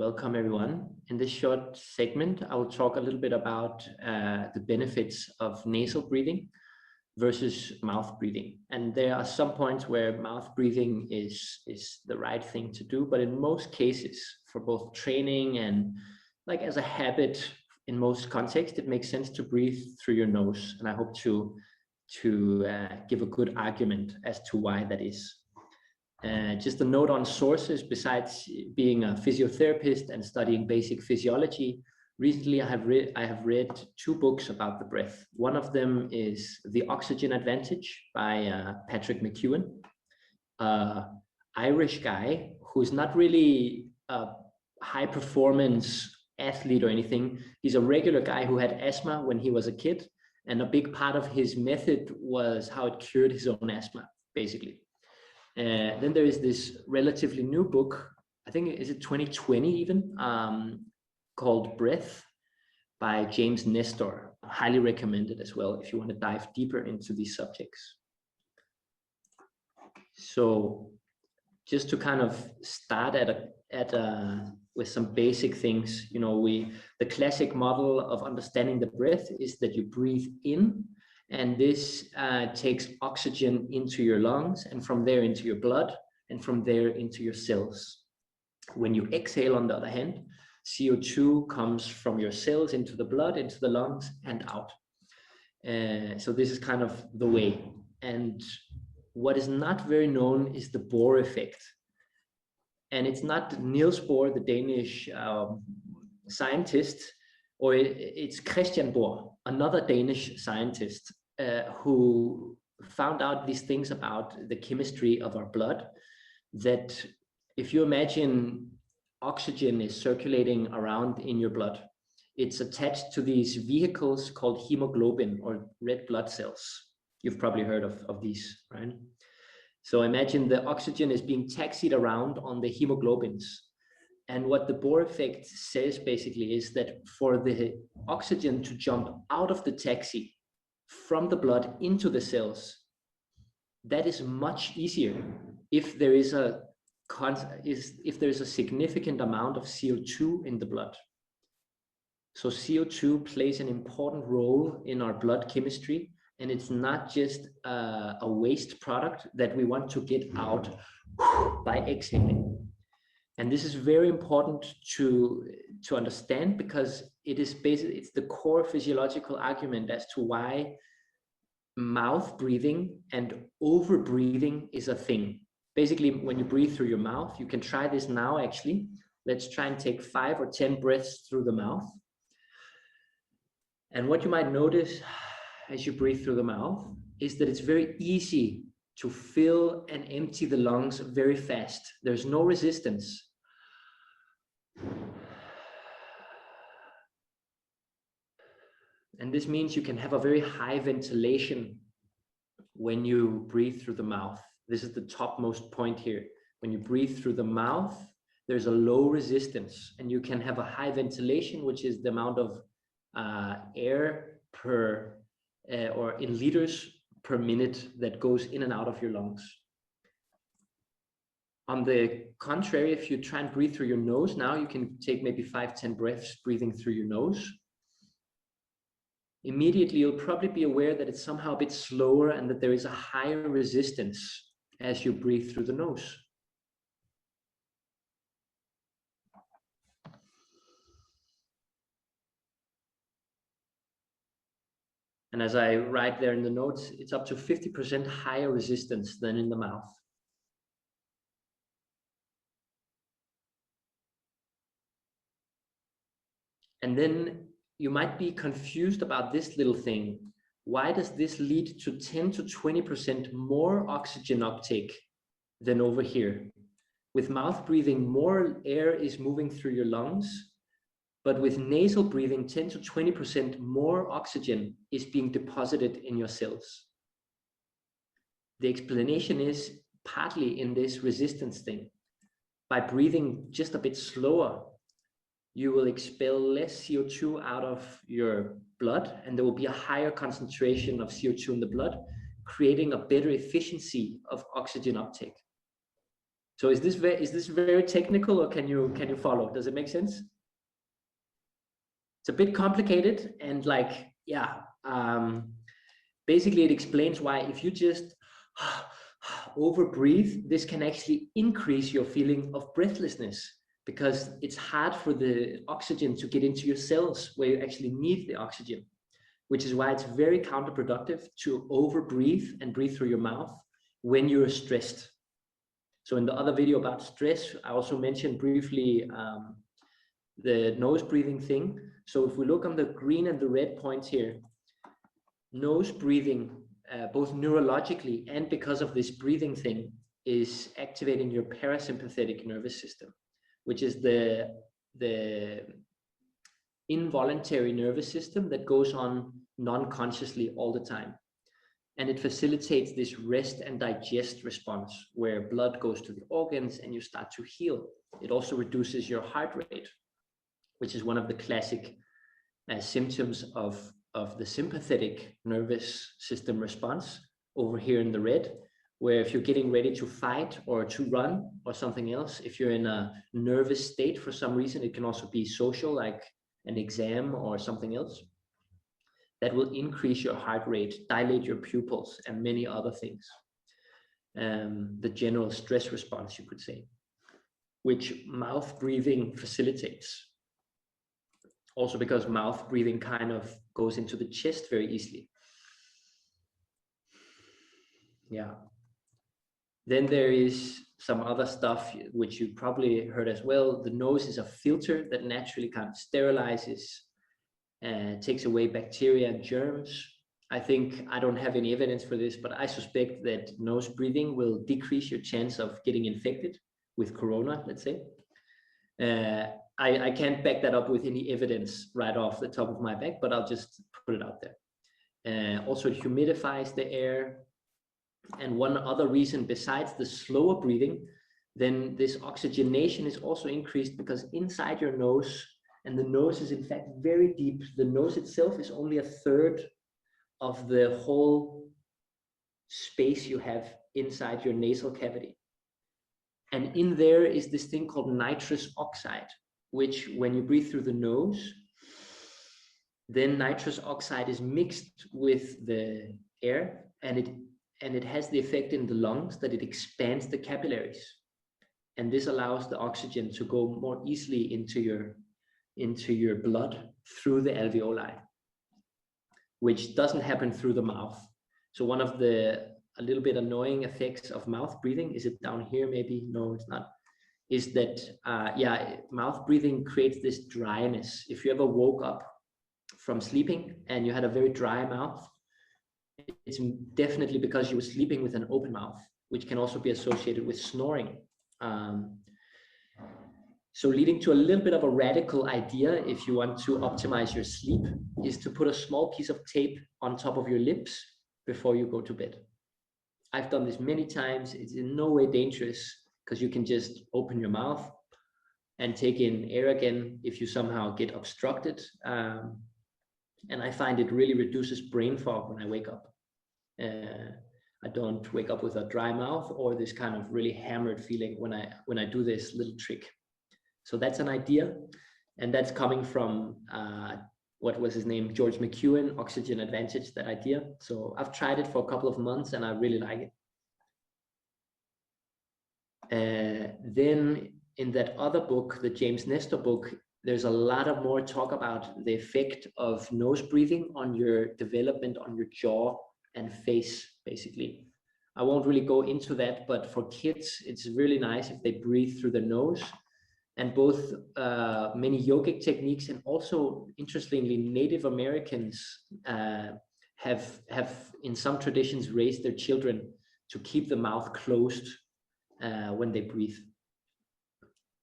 Welcome everyone. In this short segment, I will talk a little bit about the benefits of nasal breathing versus mouth breathing. And there are some points where mouth breathing is the right thing to do, but in most cases, for both training and like as a habit, in most contexts, it makes sense to breathe through your nose. And I hope to give a good argument as to why that is. Just a note on sources. Besides being a physiotherapist and studying basic physiology, recently I have read two books about the breath. One of them is The Oxygen Advantage by Patrick McEwen, Irish guy who's not really a high performance athlete or anything. He's a regular guy who had asthma when he was a kid, and a big part of his method was how it cured his own asthma, basically. Then there is this relatively new book, I think, is it 2020 even, called Breath by James Nestor. Highly recommended as well if you want to dive deeper into these subjects. So just to kind of start with some basic things, you know, the classic model of understanding the breath is that you breathe in, and this takes oxygen into your lungs, and from there into your blood, and from there into your cells. When you exhale, on the other hand, CO2 comes from your cells into the blood, into the lungs, and out. So this is kind of the way. And what is not very known is the Bohr effect. And it's not Niels Bohr, the Danish scientist, or it's Christian Bohr, another Danish scientist, who found out these things about the chemistry of our blood, that if you imagine oxygen is circulating around in your blood, it's attached to these vehicles called hemoglobin, or red blood cells. You've probably heard of these, right? So imagine the oxygen is being taxied around on the hemoglobins. And what the Bohr effect says basically is that for the oxygen to jump out of the taxi from the blood into the cells, that is much easier if there is a significant amount of CO2 in the blood. So CO2 plays an important role in our blood chemistry, and it's not just a waste product that we want to get out by exhaling. And this is very important to understand, because it's the core physiological argument as to why mouth breathing and over breathing is a thing. Basically, when you breathe through your mouth, you can try this now actually. Let's try and take 5 or 10 breaths through the mouth. And what you might notice as you breathe through the mouth is that it's very easy to fill and empty the lungs very fast. There's no resistance. And this means you can have a very high ventilation when you breathe through the mouth. This is the topmost point here. When you breathe through the mouth, there's a low resistance, and you can have a high ventilation, which is the amount of air per, or in liters per minute, that goes in and out of your lungs. On the contrary, if you try and breathe through your nose now, you can take maybe 5-10 breaths breathing through your nose. Immediately, you'll probably be aware that it's somehow a bit slower and that there is a higher resistance as you breathe through the nose. And as I write there in the notes, it's up to 50% higher resistance than in the mouth. And then you might be confused about this little thing. Why does this lead to 10 to 20% more oxygen uptake than over here? With mouth breathing, more air is moving through your lungs, but with nasal breathing, 10 to 20% more oxygen is being deposited in your cells. The explanation is partly in this resistance thing. By breathing just a bit slower, you will expel less CO2 out of your blood, and there will be a higher concentration of CO2 in the blood, creating a better efficiency of oxygen uptake. So is this very technical, or can you follow? Does it make sense? It's a bit complicated, and like, yeah, basically it explains why if you just over breathe, this can actually increase your feeling of breathlessness, because it's hard for the oxygen to get into your cells where you actually need the oxygen, which is why it's very counterproductive to over breathe and breathe through your mouth when you're stressed. So in the other video about stress, I also mentioned briefly the nose breathing thing. So if we look on the green and the red points here, nose breathing, both neurologically and because of this breathing thing, is activating your parasympathetic nervous system, which is the involuntary nervous system that goes on non-consciously all the time. And it facilitates this rest and digest response where blood goes to the organs and you start to heal. It also reduces your heart rate, which is one of the classic symptoms of the sympathetic nervous system response over here in the red, where if you're getting ready to fight or to run or something else, if you're in a nervous state for some reason, it can also be social, like an exam or something else, that will increase your heart rate, dilate your pupils, and many other things. The general stress response, you could say, which mouth breathing facilitates. Also because mouth breathing kind of goes into the chest very easily. Yeah. Then there is some other stuff which you probably heard as well. The nose is a filter that naturally kind of sterilizes and takes away bacteria and germs. I think I don't have any evidence for this, but I suspect that nose breathing will decrease your chance of getting infected with corona, let's say. I can't back that up with any evidence right off the top of my back, but I'll just put it out there. Also, it humidifies the air. And one other reason besides the slower breathing, then this oxygenation is also increased because inside your nose, and the nose is in fact very deep. The nose itself is only a third of the whole space you have inside your nasal cavity. And in there is this thing called nitrous oxide, which when you breathe through the nose, then nitrous oxide is mixed with the air, and it has the effect in the lungs that it expands the capillaries. And this allows the oxygen to go more easily into your blood through the alveoli, which doesn't happen through the mouth. So one of the a little bit annoying effects of mouth breathing, is it down here maybe? No, it's not. Is that, mouth breathing creates this dryness. If you ever woke up from sleeping and you had a very dry mouth, it's definitely because you were sleeping with an open mouth, which can also be associated with snoring. So leading to a little bit of a radical idea, if you want to optimize your sleep, is to put a small piece of tape on top of your lips before you go to bed. I've done this many times. It's in no way dangerous because you can just open your mouth and take in air again if you somehow get obstructed. And I find it really reduces brain fog when I wake up. I don't wake up with a dry mouth or this kind of really hammered feeling when I do this little trick. So that's an idea, and that's coming from what was his name, George McEwen, Oxygen Advantage, that idea. So I've tried it for a couple of months and I really like it. Then in that other book, the James Nestor book, there's a lot of more talk about the effect of nose breathing on your development, on your jaw and face, basically. I won't really go into that, but for kids, it's really nice if they breathe through the nose. And both many yogic techniques and also, interestingly, Native Americans have in some traditions raised their children to keep the mouth closed when they breathe.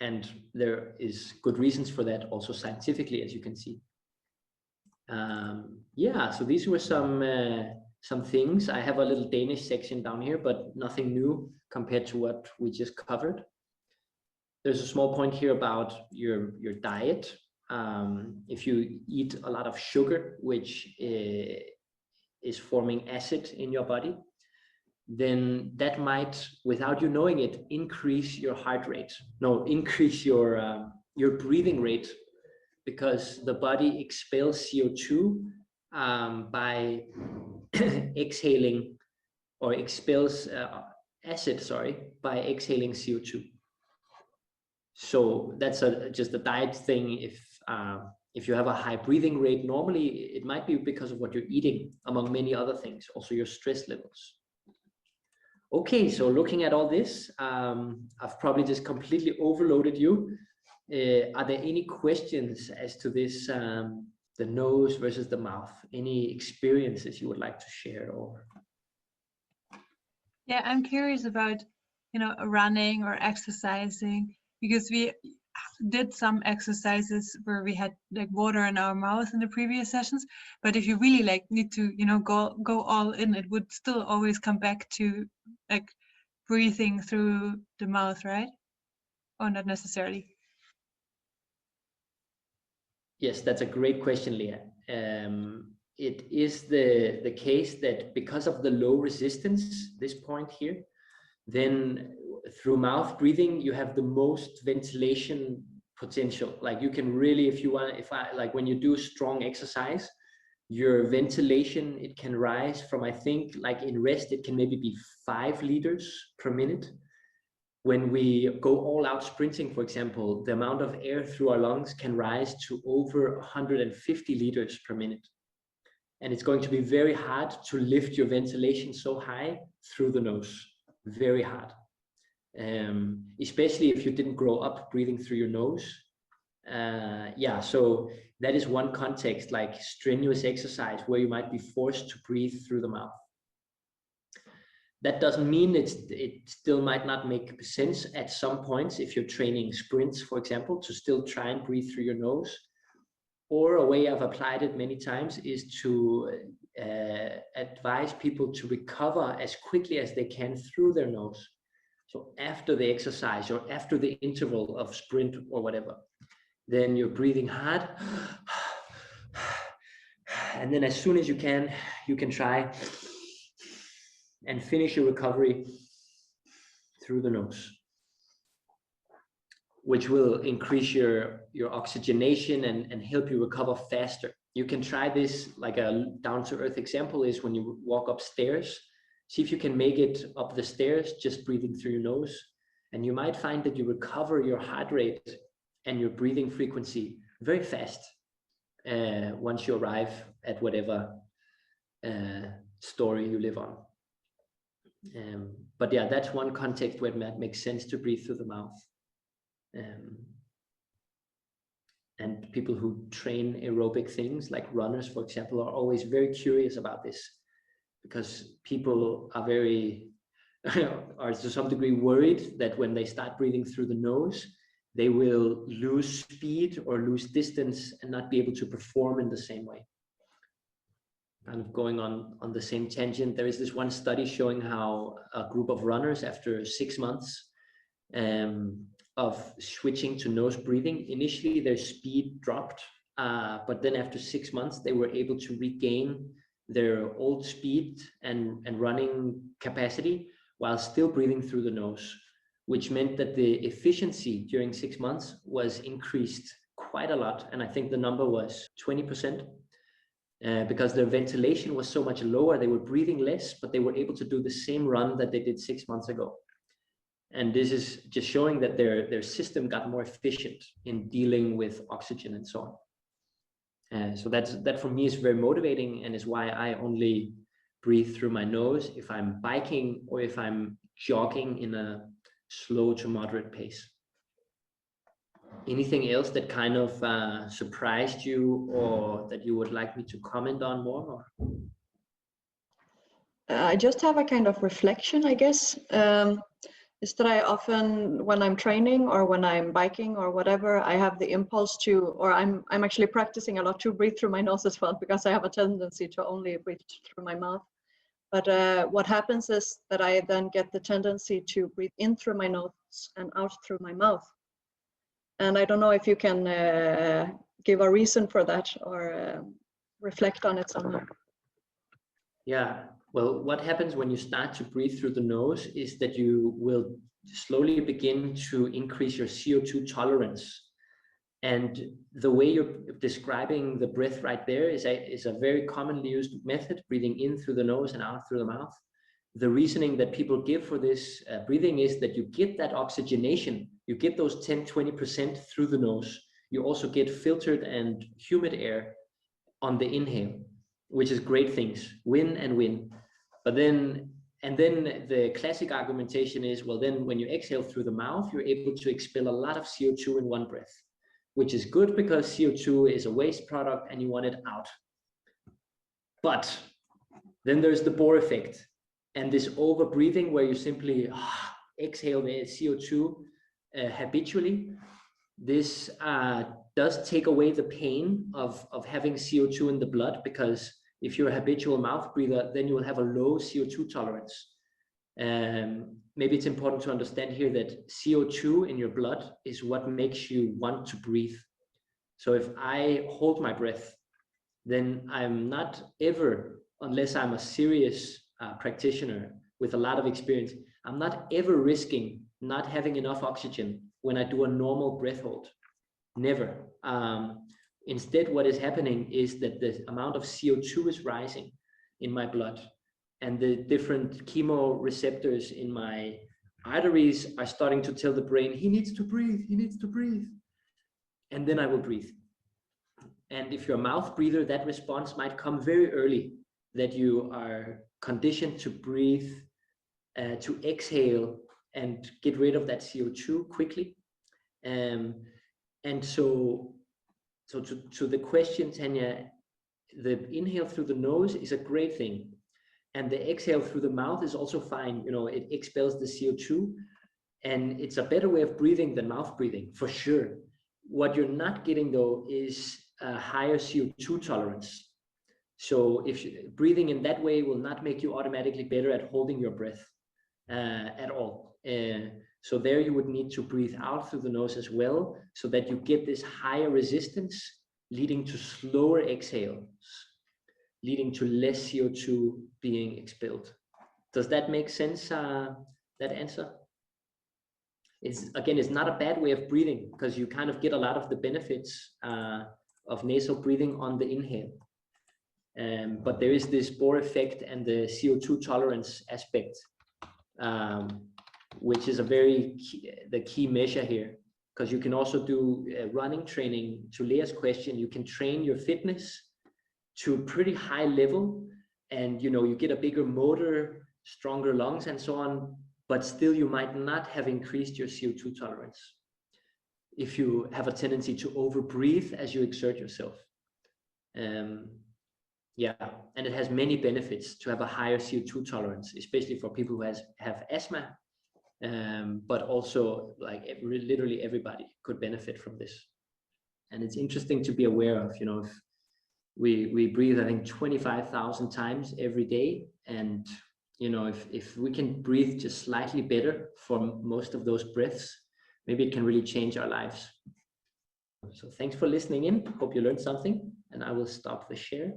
And there is good reasons for that, also scientifically, as you can see. Yeah, so these were some things. I have a little Danish section down here, but nothing new compared to what we just covered. There's a small point here about your diet. If you eat a lot of sugar, which is forming acid in your body, then that might, without you knowing it, increase your heart rate. No, increase your breathing rate, because the body expels CO2 by exhaling, or expels acid, sorry, by exhaling CO2. So that's just a diet thing. If you have a high breathing rate, normally it might be because of what you're eating, among many other things, also your stress levels. Okay, so looking at all this, I've probably just completely overloaded you. Are there any questions as to this, the nose versus the mouth? Any experiences you would like to share? Or yeah, I'm curious about, running or exercising, because we did some exercises where we had like water in our mouth in the previous sessions, but if you really like need to go all in, it would still always come back to like breathing through the mouth, right? Or not necessarily? yes, that's a great question, Leah. It is the case that because of the low resistance, this point here, then through mouth breathing, you have the most ventilation potential. Like you can really, like when you do strong exercise, your ventilation, it can rise from, I think, like in rest, it can maybe be 5 liters per minute. When we go all out sprinting, for example, the amount of air through our lungs can rise to over 150 liters per minute. And it's going to be very hard to lift your ventilation so high through the nose. Very hard. Especially if you didn't grow up breathing through your nose. Yeah, so that is one context, like strenuous exercise where you might be forced to breathe through the mouth. That doesn't mean it still might not make sense at some points if you're training sprints, for example, to still try and breathe through your nose. Or a way I've applied it many times is to advise people to recover as quickly as they can through their nose. So after the exercise or after the interval of sprint or whatever, then you're breathing hard. And then as soon as you can try and finish your recovery through the nose, which will increase your oxygenation and help you recover faster. You can try this, like a down-to-earth example is when you walk upstairs. See if you can make it up the stairs, just breathing through your nose. And you might find that you recover your heart rate and your breathing frequency very fast once you arrive at whatever story you live on. But yeah, that's one context where it might make sense to breathe through the mouth. And people who train aerobic things, like runners, for example, are always very curious about this, because people are are to some degree worried that when they start breathing through the nose, they will lose speed or lose distance and not be able to perform in the same way. Kind of going on the same tangent, there is this one study showing how a group of runners, after 6 months of switching to nose breathing, initially their speed dropped, but then after 6 months they were able to regain their old speed and running capacity while still breathing through the nose, which meant that the efficiency during 6 months was increased quite a lot. And I think the number was 20%, because their ventilation was so much lower. They were breathing less, but they were able to do the same run that they did 6 months ago. And this is just showing that their system got more efficient in dealing with oxygen and so on. So that for me is very motivating, and is why I only breathe through my nose if I'm biking or if I'm jogging in a slow to moderate pace. Anything else that kind of surprised you, or that you would like me to comment on more? I just have a kind of reflection, I guess. Is that I often, when I'm training or when I'm biking or whatever, I have the impulse to, or I'm actually practicing a lot to breathe through my nose as well, because I have a tendency to only breathe through my mouth. But what happens is that I then get the tendency to breathe in through my nose and out through my mouth. And I don't know if you can give a reason for that, or reflect on it somehow. Yeah, Well, what happens when you start to breathe through the nose is that you will slowly begin to increase your CO2 tolerance. And the way you're describing the breath right there is a very commonly used method, breathing in through the nose and out through the mouth. The reasoning that people give for this breathing is that you get that oxygenation, you get those 10-20% through the nose. You also get filtered and humid air on the inhale, which is great things, win and win. But then the classic argumentation is, well, then when you exhale through the mouth, you're able to expel a lot of CO2 in one breath, which is good because CO2 is a waste product and you want it out. But then there's the Bohr effect and this over breathing where you simply exhale the CO2 habitually. This does take away the pain of having CO2 in the blood, because if you're a habitual mouth breather, then you will have a low CO2 tolerance. Maybe it's important to understand here that CO2 in your blood is what makes you want to breathe. So if I hold my breath, then I'm not ever, unless I'm a serious practitioner with a lot of experience, I'm not ever risking not having enough oxygen when I do a normal breath hold. Never. Instead, what is happening is that the amount of CO2 is rising in my blood, and the different chemoreceptors in my arteries are starting to tell the brain, he needs to breathe, he needs to breathe. And then I will breathe. And if you're a mouth breather, that response might come very early, that you are conditioned to breathe, to exhale and get rid of that CO2 quickly. And so to the question, Tanya, the inhale through the nose is a great thing. And the exhale through the mouth is also fine. You know, it expels the CO2, and it's a better way of breathing than mouth breathing, for sure. What you're not getting, though, is a higher CO2 tolerance. So if breathing in that way will not make you automatically better at holding your breath at all. So there you would need to breathe out through the nose as well, so that you get this higher resistance, leading to slower exhales, leading to less CO2 being expelled. Does that make sense, that answer? It's not a bad way of breathing, because you kind of get a lot of the benefits of nasal breathing on the inhale. But there is this Bohr effect and the CO2 tolerance aspect, which is the key measure here, because you can also do running training. To Leah's question, you can train your fitness to a pretty high level, and you get a bigger motor, stronger lungs and so on, but still you might not have increased your CO2 tolerance if you have a tendency to over breathe as you exert yourself. Yeah, and it has many benefits to have a higher CO2 tolerance, especially for people who have asthma, but also like literally everybody could benefit from this. And it's interesting to be aware of, if we breathe, I think 25,000 times every day, and if we can breathe just slightly better for most of those breaths, maybe it can really change our lives. So thanks for listening in. Hope you learned something, and I will stop the share.